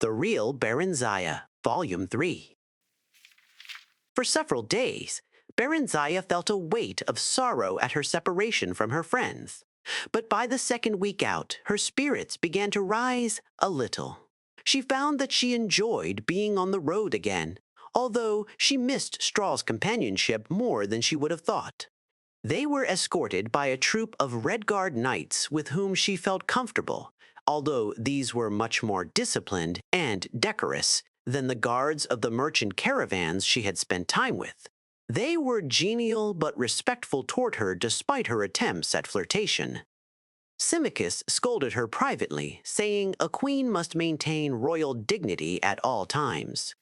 The Real Barenziah, Volume 3. For several days, Barenziah felt a weight of sorrow at her separation from her friends. But by the second week out, her spirits began to rise a little. She found that she enjoyed being on the road again, although she missed Straw's companionship more than she would have thought. They were escorted by a troop of Red Guard knights with whom she felt comfortable, although these were much more disciplined and decorous than the guards of the merchant caravans she had spent time with. They were genial but respectful toward her despite her attempts at flirtation. Symmachus scolded her privately, saying a queen must maintain royal dignity at all times.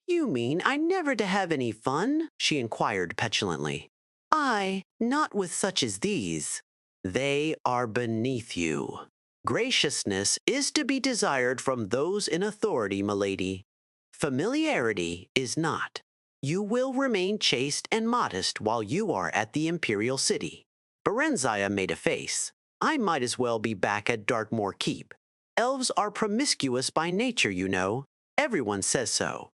"You mean I never to have any fun?" she inquired petulantly. "Aye, not with such as these. They are beneath you. Graciousness is to be desired from those in authority, milady. Familiarity is not. You will remain chaste and modest while you are at the imperial city." Barenziah made a face. "I might as well be back at Dartmoor Keep. Elves are promiscuous by nature, you know. Everyone says so."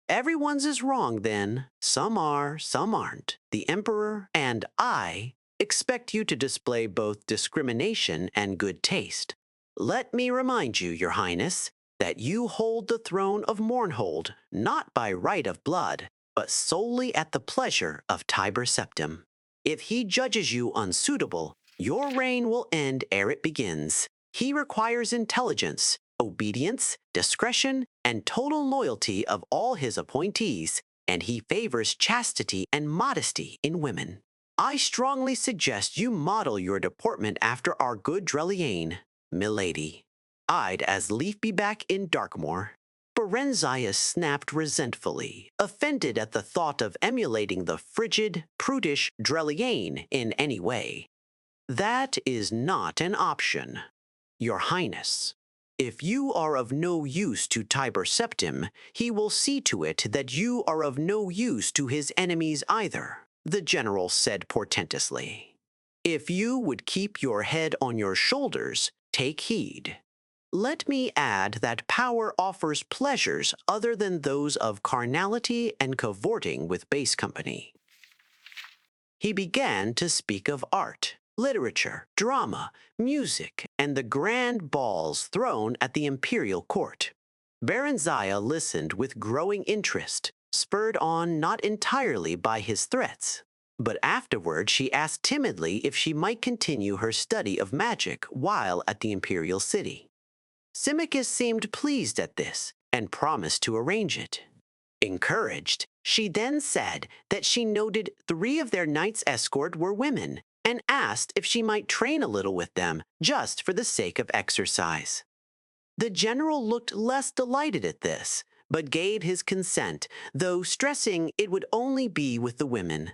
"Everyone's is wrong, then. Some are, some aren't. The Emperor and I expect you to display both discrimination and good taste. Let me remind you, Your Highness, that you hold the throne of Mournhold not by right of blood, but solely at the pleasure of Tiber Septim. If he judges you unsuitable, your reign will end ere it begins. He requires intelligence, obedience, discretion, and total loyalty of all his appointees, and he favors chastity and modesty in women. I strongly suggest you model your deportment after our good Dreliane, milady. I'd as lief be back in Darkmoor." Barenziah snapped resentfully, offended at the thought of emulating the frigid, prudish Dreliane in any way. "That is not an option, Your Highness. If you are of no use to Tiber Septim, he will see to it that you are of no use to his enemies either," the general said portentously. "If you would keep your head on your shoulders, take heed. Let me add that power offers pleasures other than those of carnality and cavorting with base company." He began to speak of art, literature, drama, music, and the grand balls thrown at the imperial court. Barenziah listened with growing interest, spurred on not entirely by his threats. But afterward she asked timidly if she might continue her study of magic while at the imperial city. Symmachus seemed pleased at this and promised to arrange it. Encouraged, she then said that she noted 3 of their knights' escort were women and asked if she might train a little with them just for the sake of exercise. The general looked less delighted at this, but gave his consent, though stressing it would only be with the women.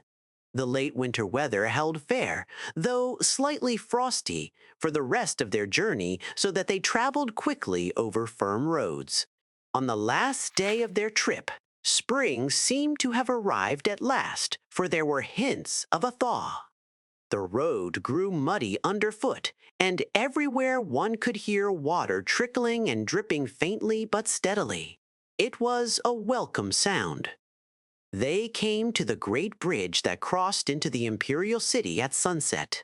The late winter weather held fair, though slightly frosty, for the rest of their journey, so that they traveled quickly over firm roads. On the last day of their trip, spring seemed to have arrived at last, for there were hints of a thaw. The road grew muddy underfoot, and everywhere one could hear water trickling and dripping faintly but steadily. It was a welcome sound. They came to the great bridge that crossed into the imperial city at sunset.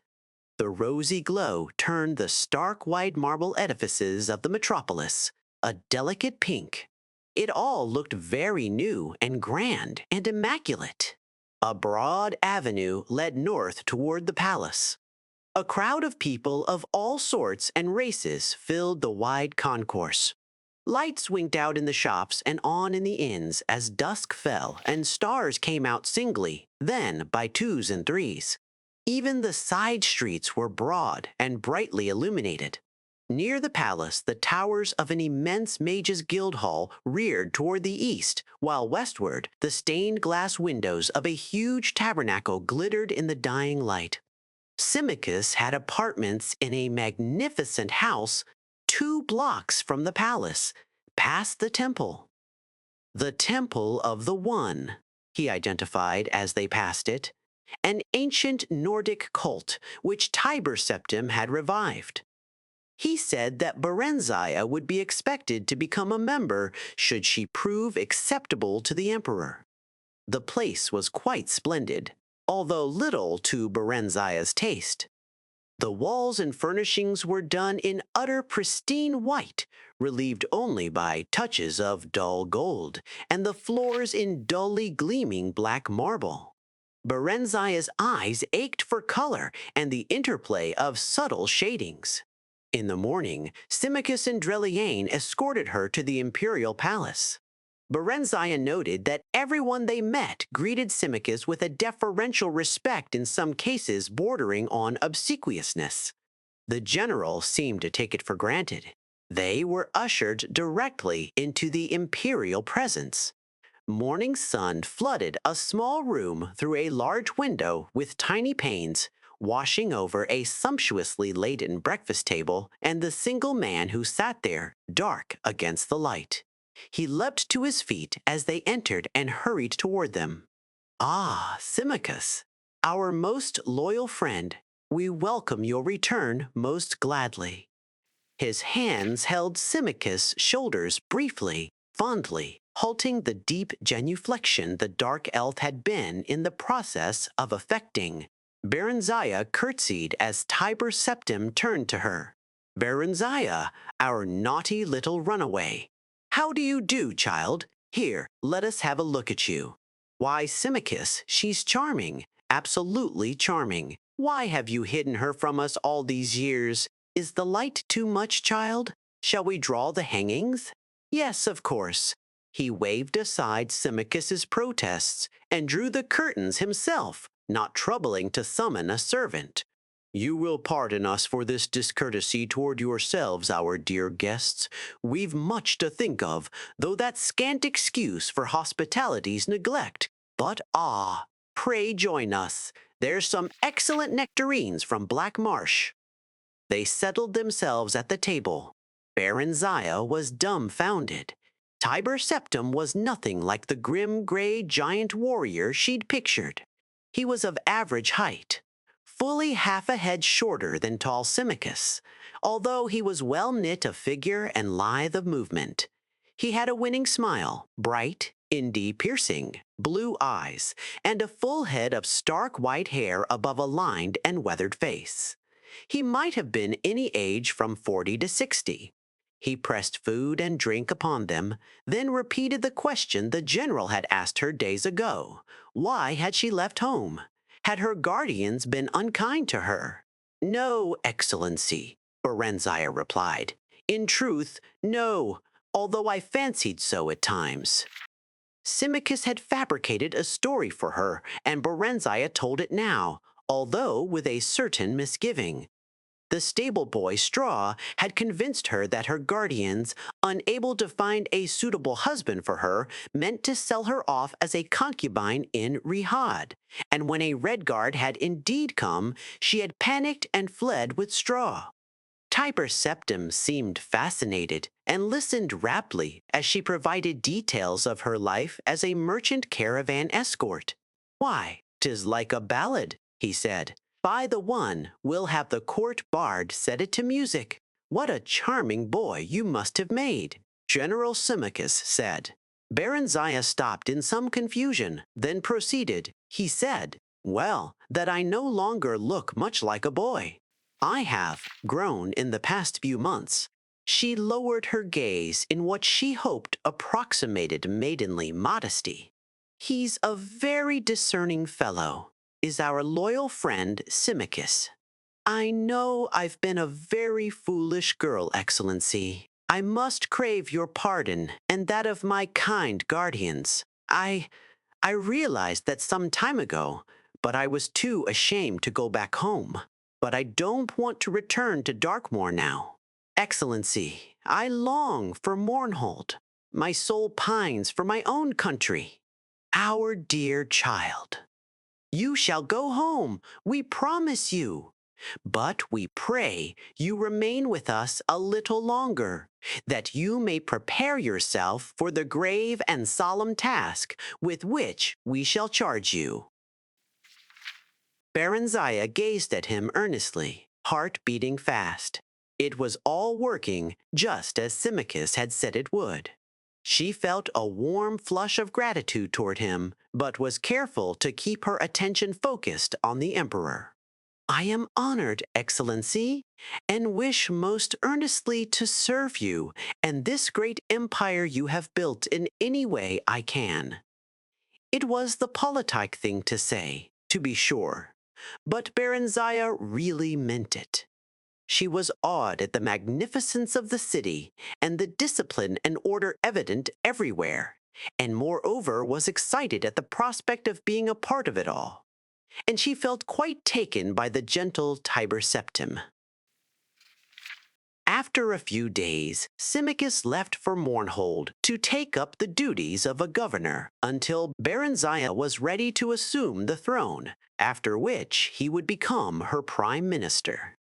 The rosy glow turned the stark white marble edifices of the metropolis a delicate pink. It all looked very new and grand and immaculate. A broad avenue led north toward the palace. A crowd of people of all sorts and races filled the wide concourse. Lights winked out in the shops and on in the inns as dusk fell and stars came out singly, then by 2s and 3s. Even the side streets were broad and brightly illuminated. Near the palace, the towers of an immense Mages' Guild Hall reared toward the east, while westward, the stained glass windows of a huge tabernacle glittered in the dying light. Symmachus had apartments in a magnificent house 2 blocks from the palace, past the temple. The Temple of the One, he identified as they passed it, an ancient Nordic cult which Tiber Septim had revived. He said that Barenziah would be expected to become a member should she prove acceptable to the emperor. The place was quite splendid, although little to Barenziah's taste. The walls and furnishings were done in utter pristine white, relieved only by touches of dull gold, and the floors in dully gleaming black marble. Barenziah's eyes ached for color and the interplay of subtle shadings. In the morning, Symmachus and Dreliane escorted her to the imperial palace. Barenziah noted that everyone they met greeted Symmachus with a deferential respect, in some cases bordering on obsequiousness. The general seemed to take it for granted. They were ushered directly into the imperial presence. Morning sun flooded a small room through a large window with tiny panes, washing over a sumptuously laden breakfast table and the single man who sat there, dark against the light. He leapt to his feet as they entered and hurried toward them. "Ah, Symmachus, our most loyal friend, we welcome your return most gladly." His hands held Symmachus' shoulders briefly, fondly, halting the deep genuflection the dark elf had been in the process of effecting. Barenziah curtsied as Tiber Septim turned to her. "Barenziah, our naughty little runaway. How do you do, child? Here, let us have a look at you. Why, Symmachus, she's charming, absolutely charming. Why have you hidden her from us all these years? Is the light too much, child? Shall we draw the hangings?" "Yes, of course." He waved aside Symmachus's protests and drew the curtains himself, not troubling to summon a servant. "You will pardon us for this discourtesy toward yourselves, our dear guests. We've much to think of, though that scant excuse for hospitality's neglect. But pray join us. There's some excellent nectarines from Black Marsh." They settled themselves at the table. Barenziah was dumbfounded. Tiber Septim was nothing like the grim gray giant warrior she'd pictured. He was of average height, fully half a head shorter than tall Symmachus, although he was well knit of figure and lithe of movement. He had a winning smile, bright, indeed piercing, blue eyes, and a full head of stark white hair above a lined and weathered face. He might have been any age from 40 to 60. He pressed food and drink upon them, then repeated the question the general had asked her days ago. Why had she left home? Had her guardians been unkind to her? "No, Excellency," Barenziah replied. "In truth, no, although I fancied so at times." Symmachus had fabricated a story for her, and Barenziah told it now, although with a certain misgiving. The stable boy, Straw, had convinced her that her guardians, unable to find a suitable husband for her, meant to sell her off as a concubine in Rihad, and when a Red Guard had indeed come, she had panicked and fled with Straw. Tiber Septim seemed fascinated and listened raptly as she provided details of her life as a merchant caravan escort. "Why, 'tis like a ballad," he said. "By the one, we'll have the court bard set it to music. What a charming boy you must have made," General Symmachus said. Barenziah stopped in some confusion, then proceeded. He said, "Well, that I no longer look much like a boy. I have grown in the past few months." She lowered her gaze in what she hoped approximated maidenly modesty. "He's a very discerning fellow, is our loyal friend Symmachus. I know I've been a very foolish girl, Excellency. I must crave your pardon and that of my kind guardians. I realized that some time ago, but I was too ashamed to go back home. But I don't want to return to Darkmoor now. Excellency, I long for Mournhold. My soul pines for my own country. Our dear child. You shall go home, we promise you. But we pray you remain with us a little longer, that you may prepare yourself for the grave and solemn task with which we shall charge you." Barenziah gazed at him earnestly, heart beating fast. It was all working just as Symmachus had said it would. She felt a warm flush of gratitude toward him, but was careful to keep her attention focused on the emperor. I am honored, Excellency, and wish most earnestly to serve you and this great empire you have built in any way I can. It was the politic thing to say, to be sure, but Barenziah really meant it. She was awed at the magnificence of the city and the discipline and order evident everywhere, and moreover was excited at the prospect of being a part of it all. And she felt quite taken by the gentle Tiber Septim. After a few days, Symmachus left for Mournhold to take up the duties of a governor until Barenziah was ready to assume the throne, after which he would become her prime minister.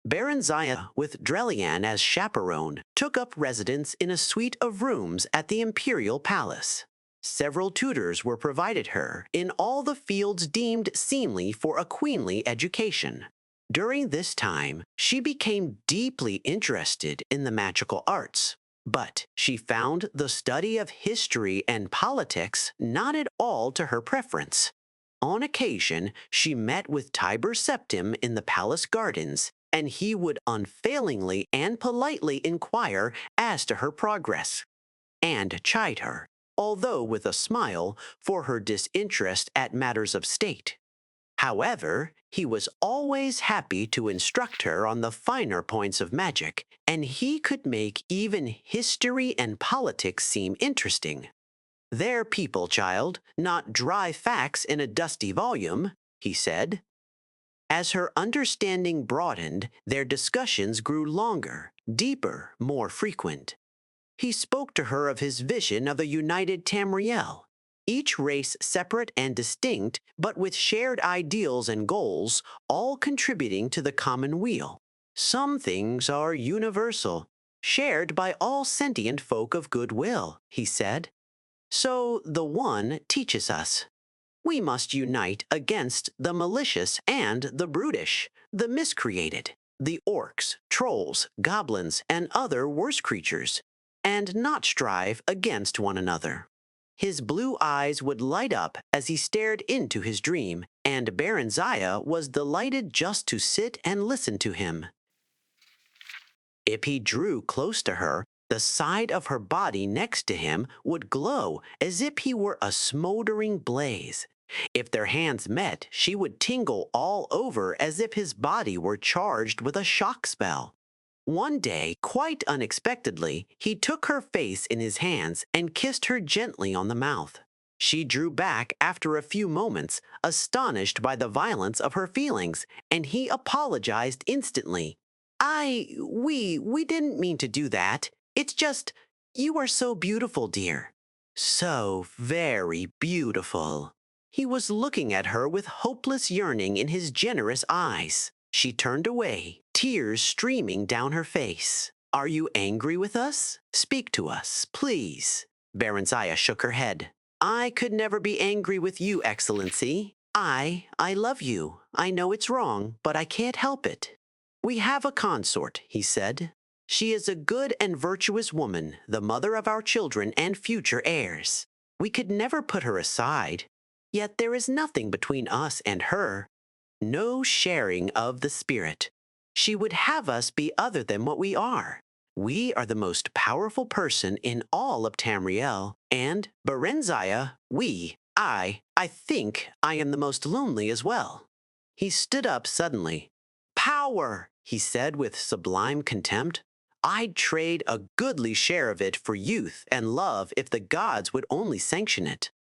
Barenziah, with Drelian as chaperone, took up residence in a suite of rooms at the imperial palace. Several tutors were provided her in all the fields deemed seemly for a queenly education. During this time, she became deeply interested in the magical arts, but she found the study of history and politics not at all to her preference. On occasion, she met with Tiber Septim in the palace gardens, and he would unfailingly and politely inquire as to her progress, and chide her, although with a smile, for her disinterest at matters of state. However, he was always happy to instruct her on the finer points of magic, and he could make even history and politics seem interesting. "They're people, child, not dry facts in a dusty volume," he said. As her understanding broadened, their discussions grew longer, deeper, more frequent. He spoke to her of his vision of a united Tamriel, each race separate and distinct, but with shared ideals and goals, all contributing to the common weal. Some things are universal, shared by all sentient folk of goodwill, he said. So the one teaches us. We must unite against the malicious and the brutish, the miscreated, the orcs, trolls, goblins, and other worse creatures, and not strive against one another. His blue eyes would light up as he stared into his dream, and Barenziah was delighted just to sit and listen to him. If he drew close to her, the side of her body next to him would glow as if he were a smoldering blaze. If their hands met, she would tingle all over as if his body were charged with a shock spell. One day, quite unexpectedly, he took her face in his hands and kissed her gently on the mouth. She drew back after a few moments, astonished by the violence of her feelings, and he apologized instantly. We didn't mean to do that. It's just, you are so beautiful, dear. So very beautiful." He was looking at her with hopeless yearning in his generous eyes. She turned away, tears streaming down her face. "Are you angry with us? Speak to us, please." Barenziah shook her head. "I could never be angry with you, Excellency. I love you. I know it's wrong, but I can't help it." "We have a consort," he said. "She is a good and virtuous woman, the mother of our children and future heirs. We could never put her aside. Yet there is nothing between us and her. No sharing of the spirit. She would have us be other than what we are. We are the most powerful person in all of Tamriel, and Barenziah, I think I am the most lonely as well." He stood up suddenly. "Power!" he said with sublime contempt. "I'd trade a goodly share of it for youth and love if the gods would only sanction it.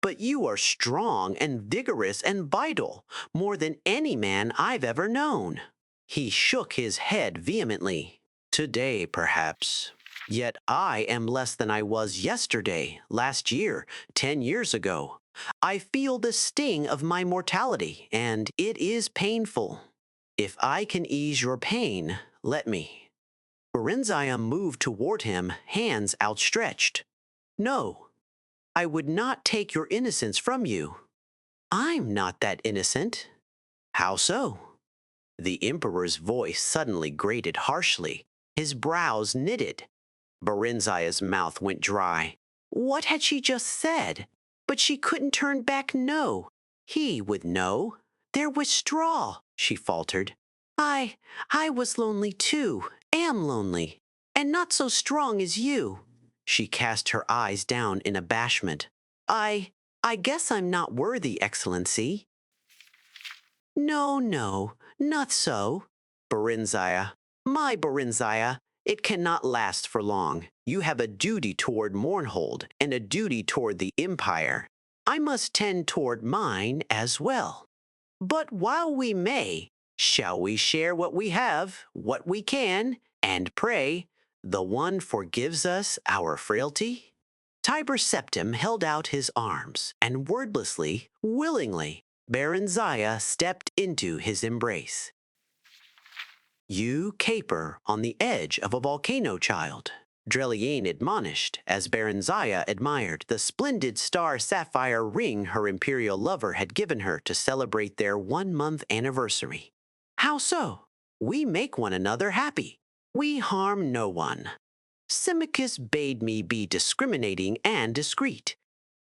But you are strong and vigorous and vital, more than any man I've ever known." He shook his head vehemently. "Today, perhaps. Yet I am less than I was yesterday, last year, 10 years ago. I feel the sting of my mortality, and it is painful. If I can ease your pain, let me." Barenziah moved toward him, hands outstretched. "No. I would not take your innocence from you." "I'm not that innocent." "How so?" The emperor's voice suddenly grated harshly. His brows knitted. Barenziah's mouth went dry. What had she just said? But she couldn't turn back no. He would know. There was straw, she faltered. I was lonely too, am lonely, and not so strong as you. She cast her eyes down in abashment. I guess I'm not worthy, Excellency. No, no, not so. Barenziah, my Barenziah, it cannot last for long. You have a duty toward Mournhold and a duty toward the Empire. I must tend toward mine as well. But while we may, shall we share what we have, what we can, and pray the one forgives us our frailty? Tiber Septim held out his arms, and wordlessly, willingly, Barenziah stepped into his embrace. You caper on the edge of a volcano, child, Dreliane admonished as Barenziah admired the splendid star sapphire ring her imperial lover had given her to celebrate their 1-month anniversary. How so? We make one another happy. We harm no one. Symmachus bade me be discriminating and discreet.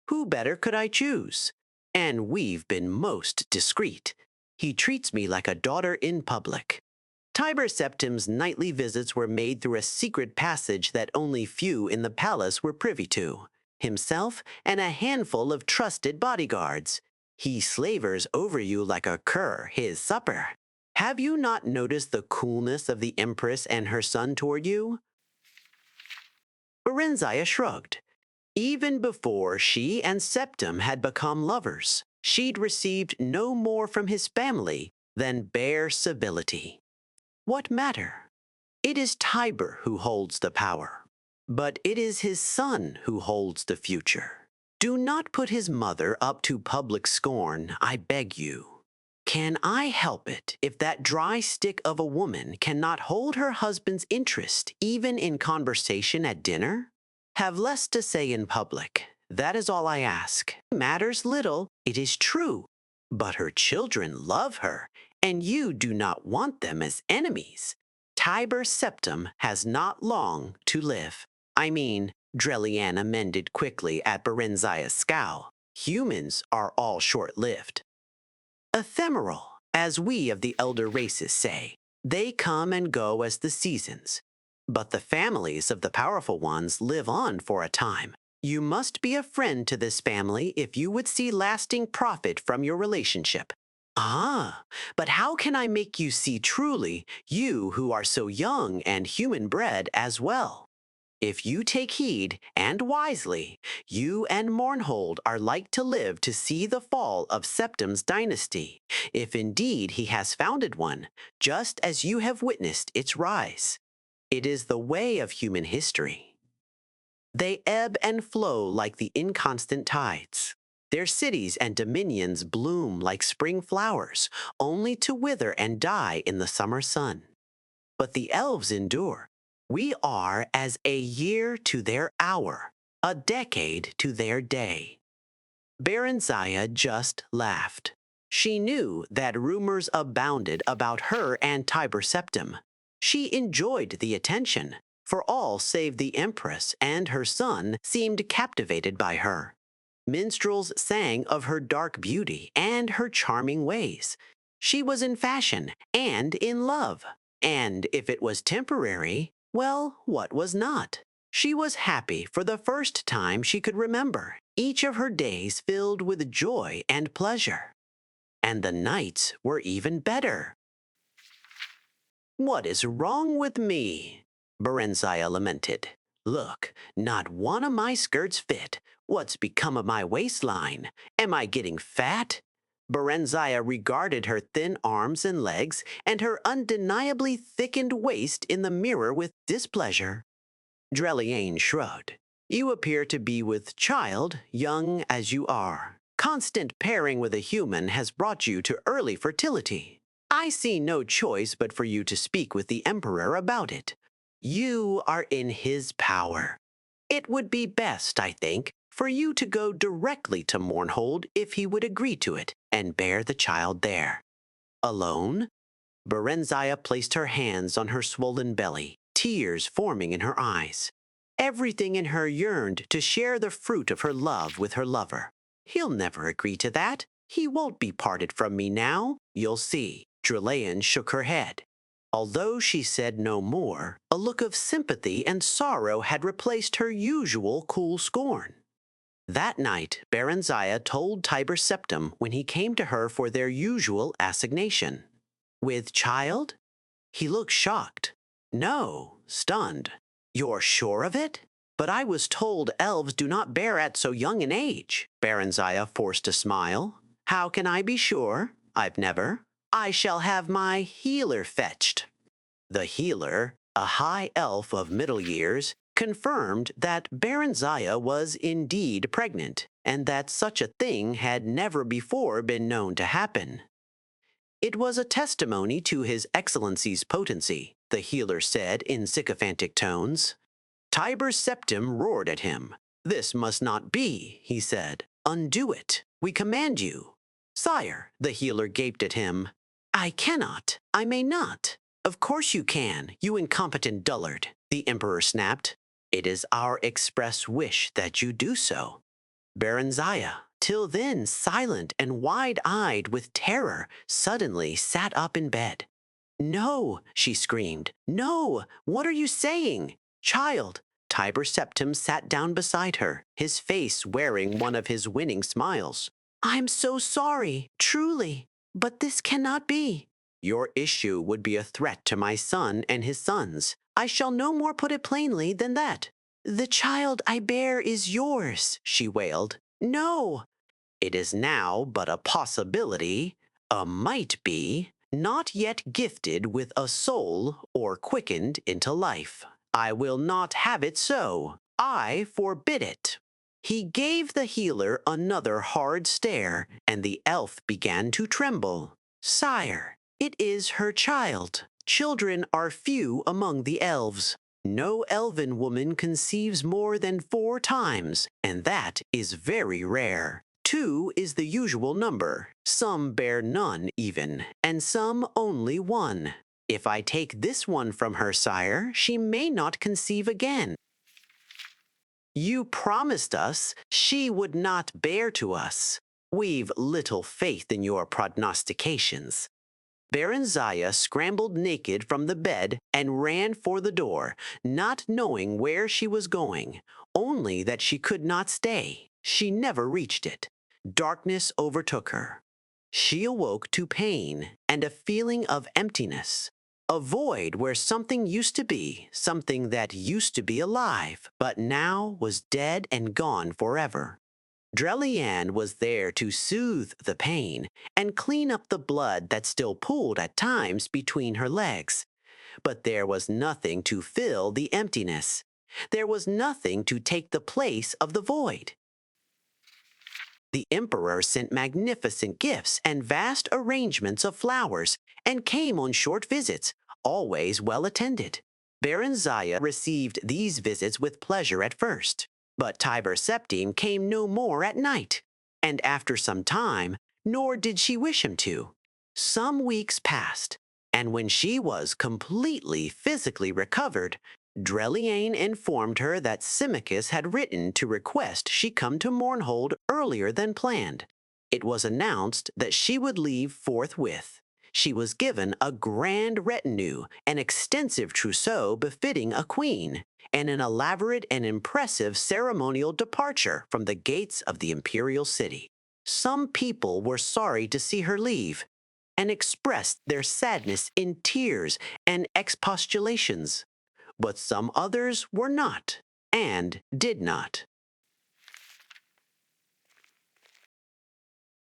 Who better could I choose? And we've been most discreet. He treats me like a daughter in public. Tiber Septim's nightly visits were made through a secret passage that only few in the palace were privy to. Himself and a handful of trusted bodyguards. He slavers over you like a cur his supper. Have you not noticed the coolness of the Empress and her son toward you? Barenziah shrugged. Even before she and Septim had become lovers, she'd received no more from his family than bare civility. What matter? It is Tiber who holds the power, but it is his son who holds the future. Do not put his mother up to public scorn, I beg you. Can I help it if that dry stick of a woman cannot hold her husband's interest even in conversation at dinner? Have less to say in public. That is all I ask. Matters little, it is true. But her children love her, and you do not want them as enemies. Tiber Septim has not long to live. I mean, Dreliane amended quickly at Barenziah's scowl. Humans are all short-lived. Ephemeral, as we of the elder races say. They come and go as the seasons. But the families of the powerful ones live on for a time. You must be a friend to this family if you would see lasting profit from your relationship. Ah, but how can I make you see truly, you who are so young and human-bred as well? If you take heed, and wisely, you and Mournhold are like to live to see the fall of Septim's dynasty, if indeed he has founded one, just as you have witnessed its rise. It is the way of human history. They ebb and flow like the inconstant tides. Their cities and dominions bloom like spring flowers, only to wither and die in the summer sun. But the elves endure. We are as a year to their hour, a decade to their day. Barenziah just laughed. She knew that rumors abounded about her and Tiber Septim. She enjoyed the attention, for all save the Empress and her son seemed captivated by her. Minstrels sang of her dark beauty and her charming ways. She was in fashion and in love. And if it was temporary, well, what was not? She was happy for the first time she could remember, each of her days filled with joy and pleasure. And the nights were even better. What is wrong with me? Barenziah lamented. Look, not one of my skirts fit. What's become of my waistline? Am I getting fat? Barenziah regarded her thin arms and legs and her undeniably thickened waist in the mirror with displeasure. Dreliane shrugged. You appear to be with child, young as you are. Constant pairing with a human has brought you to early fertility. I see no choice but for you to speak with the Emperor about it. You are in his power. It would be best, I think, for you to go directly to Mournhold if he would agree to it, and bear the child there. Alone? Barenziah placed her hands on her swollen belly, tears forming in her eyes. Everything in her yearned to share the fruit of her love with her lover. He'll never agree to that. He won't be parted from me now. You'll see. Drelean shook her head. Although she said no more, a look of sympathy and sorrow had replaced her usual cool scorn. That night, Barenziah told Tiber Septim when he came to her for their usual assignation. With child? He looked shocked. No, stunned. You're sure of it? But I was told elves do not bear at so young an age. Barenziah forced a smile. How can I be sure? I've never. I shall have my healer fetched. The healer, a high elf of middle years, confirmed that Barenziah was indeed pregnant, and that such a thing had never before been known to happen. It was a testimony to His Excellency's potency, the healer said in sycophantic tones. Tiber Septim roared at him. This must not be, he said. Undo it. We command you. Sire, the healer gaped at him. I cannot. I may not. Of course you can, you incompetent dullard, the emperor snapped. It is our express wish that you do so. Barenziah, till then silent and wide-eyed with terror, suddenly sat up in bed. No, she screamed. No, what are you saying? Child. Tiber Septim sat down beside her, his face wearing one of his winning smiles. I'm so sorry, truly, but this cannot be. Your issue would be a threat to my son and his sons. I shall no more put it plainly than that. The child I bear is yours, she wailed. No. It is now but a possibility, a might be, not yet gifted with a soul or quickened into life. I will not have it so. I forbid it. He gave the healer another hard stare, and the elf began to tremble. Sire, it is her child. Children are few among the elves. No elven woman conceives more than 4 times, and that is very rare. 2 is the usual number. Some bear none even, and some only 1. If I take this one from her, sire, she may not conceive again. You promised us she would not bear to us. We've little faith in your prognostications. Barenziah scrambled naked from the bed and ran for the door, not knowing where she was going, only that she could not stay. She never reached it. Darkness overtook her. She awoke to pain and a feeling of emptiness, a void where something used to be, something that used to be alive, but now was dead and gone forever. Drelean was there to soothe the pain and clean up the blood that still pooled at times between her legs. But there was nothing to fill the emptiness. There was nothing to take the place of the void. The emperor sent magnificent gifts and vast arrangements of flowers and came on short visits, always well attended. Barenziah received these visits with pleasure at first. But Tiber Septim came no more at night, and after some time, nor did she wish him to. Some weeks passed, and when she was completely physically recovered, Drelean informed her that Symmachus had written to request she come to Mournhold earlier than planned. It was announced that she would leave forthwith. She was given a grand retinue, an extensive trousseau befitting a queen, and an elaborate and impressive ceremonial departure from the gates of the imperial city. Some people were sorry to see her leave, and expressed their sadness in tears and expostulations. But some others were not, and did not.